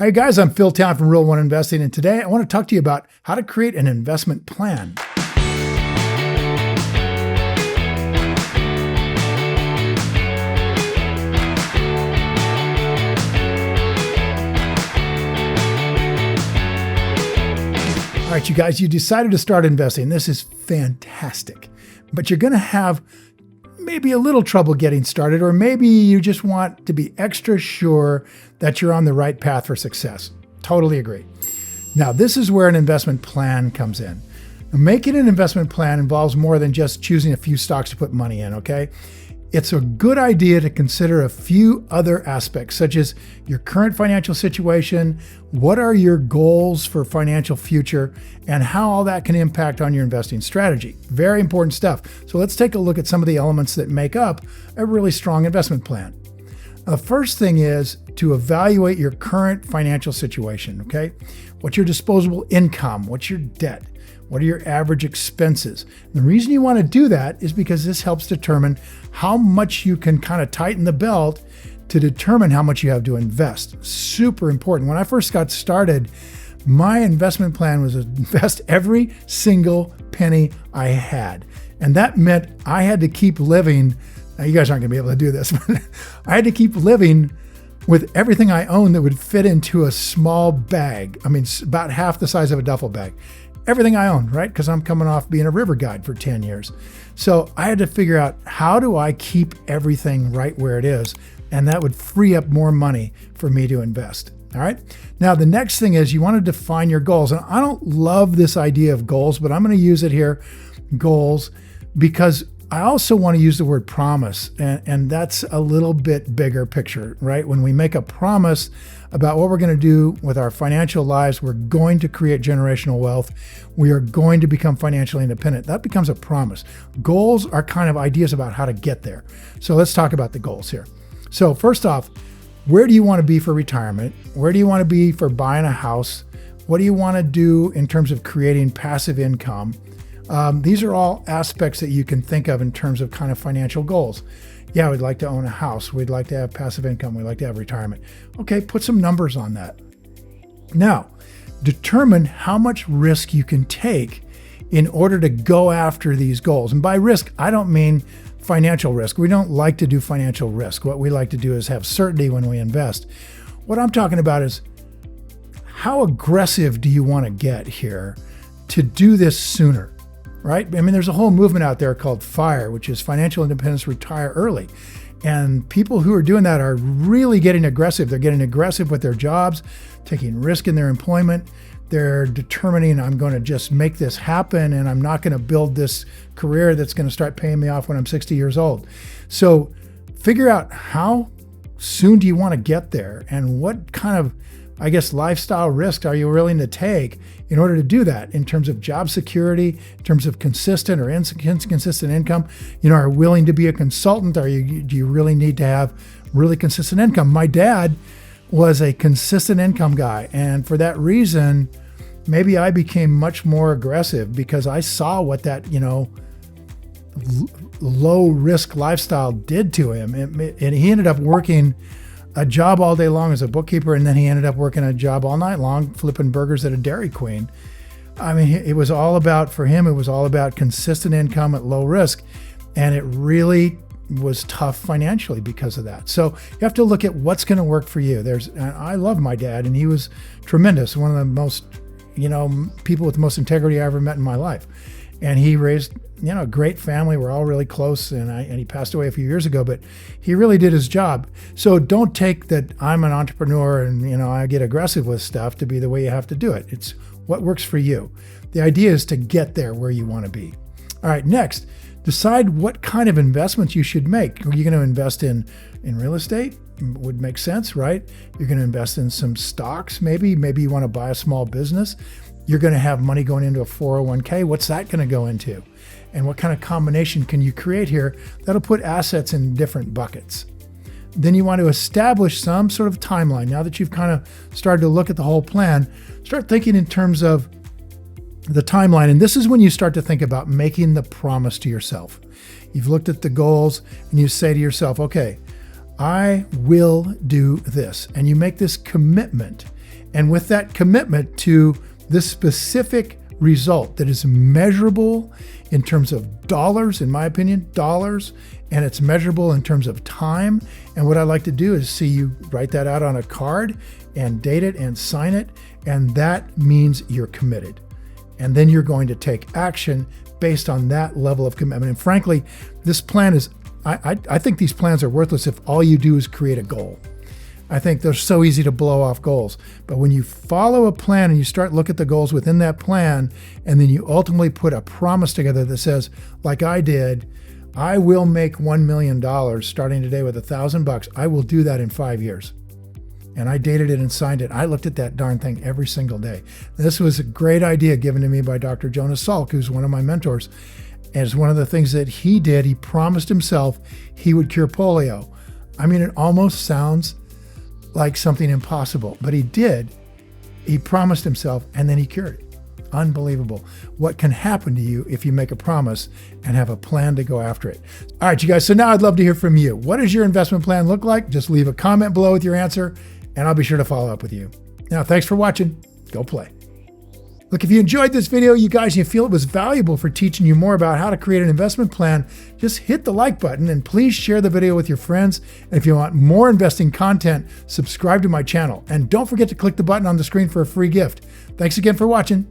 Hi guys, I'm Phil Town from Real One Investing, and today I want to talk to you about how to create an investment plan. All right, you guys, you decided to start investing. This is fantastic, but you're going to have maybe a little trouble getting started, or maybe you just want to be extra sure that you're on the right path for success. Totally agree. Now, this is where an investment plan comes in. Making an investment plan involves more than just choosing a few stocks to put money in, okay? It's a good idea to consider a few other aspects, such as your current financial situation, what are your goals for financial future, and how all that can impact on your investing strategy. Very important stuff. So let's take a look at some of the elements that make up a really strong investment plan. The first thing is to evaluate your current financial situation, okay? What's your disposable income? What's your debt? What are your average expenses? The reason you want to do that is because this helps determine how much you can kind of tighten the belt to determine how much you have to invest. Super important. When I first got started, my investment plan was to invest every single penny I had. And that meant I had to keep living. Now, you guys aren't going to be able to do this, but I had to keep living with everything I owned that would fit into a small bag. I mean, about half the size of a duffel bag. Everything I owned, right? Because I'm coming off being a river guide for 10 years. So I had to figure out, how do I keep everything right where it is? And that would free up more money for me to invest. All right. Now, the next thing is you want to define your goals. And I don't love this idea of goals, but I'm going to use it here, goals, because I also want to use the word promise. And that's a little bit bigger picture, right? When we make a promise about what we're going to do with our financial lives, we're going to create generational wealth. We are going to become financially independent. That becomes a promise. Goals are kind of ideas about how to get there. So let's talk about the goals here. So first off, where do you want to be for retirement? Where do you want to be for buying a house? What do you want to do in terms of creating passive income? These are all aspects that you can think of in terms of kind of financial goals. Yeah, we'd like to own a house. We'd like to have passive income. We'd like to have retirement. Okay, put some numbers on that. Now, determine how much risk you can take in order to go after these goals. And by risk, I don't mean financial risk. We don't like to do financial risk. What we like to do is have certainty when we invest. What I'm talking about is, how aggressive do you want to get here to do this sooner? Right? I mean, there's a whole movement out there called FIRE, which is Financial Independence Retire Early. And people who are doing that are really getting aggressive. They're getting aggressive with their jobs, taking risk in their employment. They're determining, I'm going to just make this happen, and I'm not going to build this career that's going to start paying me off when I'm 60 years old. So figure out, how soon do you want to get there, and what kind of, lifestyle risk are you willing to take in order to do that, in terms of job security, in terms of consistent or inconsistent income? Are you willing to be a consultant? Do you really need to have really consistent income? My dad was a consistent income guy. And for that reason, maybe I became much more aggressive, because I saw what that, low risk lifestyle did to him. And he ended up working a job all day long as a bookkeeper, and then he ended up working a job all night long flipping burgers at a Dairy Queen. I mean, it was all about, for him, it was all about consistent income at low risk, and it really was tough financially because of that. So you have to look at what's going to work for you. I love my dad, and he was tremendous, one of the most, people with the most integrity I ever met in my life. And he raised, a great family. We're all really close, and he passed away a few years ago, but he really did his job. So don't take that I'm an entrepreneur and, I get aggressive with stuff to be the way you have to do it. It's what works for you. The idea is to get there where you want to be. All right, next, decide what kind of investments you should make. Are you going to invest in real estate? Would make sense, right? You're going to invest in some stocks, maybe you want to buy a small business. You're going to have money going into a 401k. What's that going to go into? And what kind of combination can you create here that'll put assets in different buckets? Then you want to establish some sort of timeline. Now that you've kind of started to look at the whole plan, start thinking in terms of the timeline. And this is when you start to think about making the promise to yourself. You've looked at the goals and you say to yourself, okay, I will do this. And you make this commitment. And with that commitment to this specific result that is measurable in terms of dollars, in my opinion, dollars, and it's measurable in terms of time. And what I like to do is see you write that out on a card and date it and sign it. And that means you're committed. And then you're going to take action based on that level of commitment. And frankly, this plan is, I think these plans are worthless if all you do is create a goal. I think they're so easy to blow off goals. But when you follow a plan and you start look at the goals within that plan, and then you ultimately put a promise together that says, like I did, I will make $1 million starting today with $1,000. I will do that in 5 years. And I dated it and signed it. I looked at that darn thing every single day. This was a great idea given to me by Dr. Jonas Salk, who's one of my mentors. And it's one of the things that he did. He promised himself he would cure polio. I mean, it almost sounds like something impossible, but he did. He promised himself and then he cured it. Unbelievable what can happen to you if you make a promise and have a plan to go after it. All right, you guys. So now I'd love to hear from you. What does your investment plan look like? Just leave a comment below with your answer and I'll be sure to follow up with you. Now, thanks for watching. Go play. Look, if you enjoyed this video, you guys, and you feel it was valuable for teaching you more about how to create an investment plan, just hit the like button and please share the video with your friends. And if you want more investing content, subscribe to my channel. And don't forget to click the button on the screen for a free gift. Thanks again for watching.